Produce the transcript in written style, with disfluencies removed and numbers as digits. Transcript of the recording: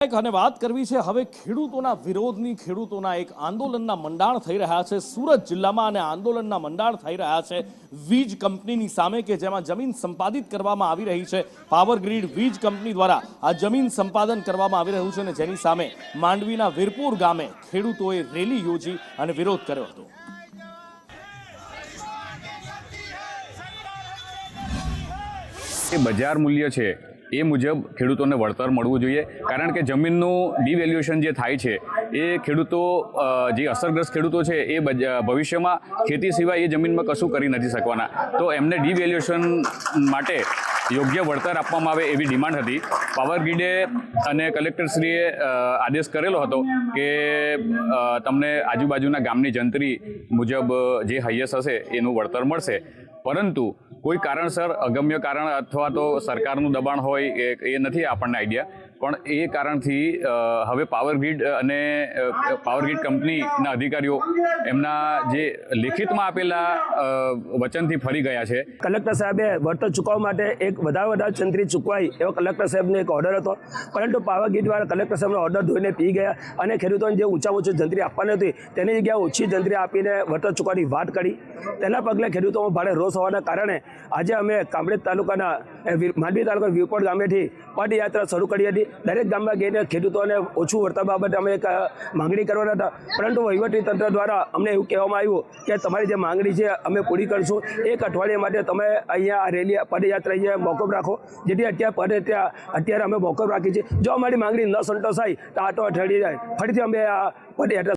અને વાત કરવી છે હવે ખેડૂતોના વિરોધની ખેડૂતોના એક આંદોલનના મંડાણ થઈ રહ્યા છે સુરત જિલ્લામાં અને આંદોલનના મંડાણ થઈ રહ્યા છે વીજ કંપનીની સામે કે જેમાં જમીન સંપાદિત કરવામાં આવી રહી છે પાવર ગ્રીડ વીજ કંપની દ્વારા આ જમીન સંપાદન કરવામાં આવી રહ્યું છે અને જેની સામે માંડવીના વીરપુર ગામે ખેડૂતોએ રેલી યોજી અને વિરોધ કર્યો હતો। બજાર મૂલ્ય છે એ મુજબ ખેડૂતોને વળતર મળવું જોઈએ, કારણ કે જમીનનું ડિવેલ્યુએશન જે થાય છે એ ખેડૂતો જે અસરગ્રસ્ત ખેડૂતો છે એ ભવિષ્યમાં ખેતી સિવાય એ જમીનમાં કશું કરી નથી શકવાના, તો એમને ડિવેલ્યુએશન માટે યોગ્ય વળતર આપવામાં આવે એવી ડિમાન્ડ હતી। પાવર ગ્રીડે અને કલેક્ટરશ્રીએ આદેશ કરેલો હતો કે તમને આજુબાજુના ગામની જંત્રી મુજબ જે હાઈએસ્ટ હશે એનું વળતર મળશે, પરંતુ કોઈ કારણસર અગમ્ય કારણ અથવા તો સરકારનું દબાણ હોય એ નથી આપણને આઈડિયા, પણ એ કારણથી હવે પાવર ગ્રીડ અને પાવર ગ્રીડ કંપનીના અધિકારીઓ એમના જે લેખિતમાં આપેલા વચનથી ફરી ગયા છે। કલેક્ટર સાહેબે વળતર ચૂકવવા માટે એક વધારે જંત્રી ચૂકવાઈ એવો કલેક્ટર સાહેબનો એક ઓર્ડર હતો, પરંતુ પાવર ગ્રીડ વાળા કલેક્ટર સાહેબનો ઓર્ડર ધોઈને પી ગયા અને ખેડૂતોને જે ઊંચામાં ઊંચી જંત્રી આપવાની હતી તેની જગ્યાએ ઓછી જંત્રી આપીને વળતર ચૂકવવાની વાત કરી। તેના પગલે ખેડૂતોમાં ભારે રોષ હોવાના કારણે આજે અમે કામરેજ તાલુકાના માંડવી તાલુકા વીરપોર ગામેથી પદયાત્રા શરૂ કરી હતી। દરેક ગામમાં જઈને ખેડૂતોને ઓછું વળતર બાબતે અમે એક માંગણી કરવાના હતા, પરંતુ વહીવટીતંત્ર દ્વારા અમને એવું કહેવામાં આવ્યું કે તમારી જે માંગણી છે અમે પૂરી કરીશું, એક અઠવાડિયા માટે તમે અહીંયા આ રેલી પદયાત્રા અહીંયા મોકૂફ રાખો, જેથી અત્યારે અમે મોકૂફ રાખી છે। જો અમારી માંગણી ન સંતોષાય તો આટો અઠવાડિયે ફરીથી અમે આ પદયાત્રા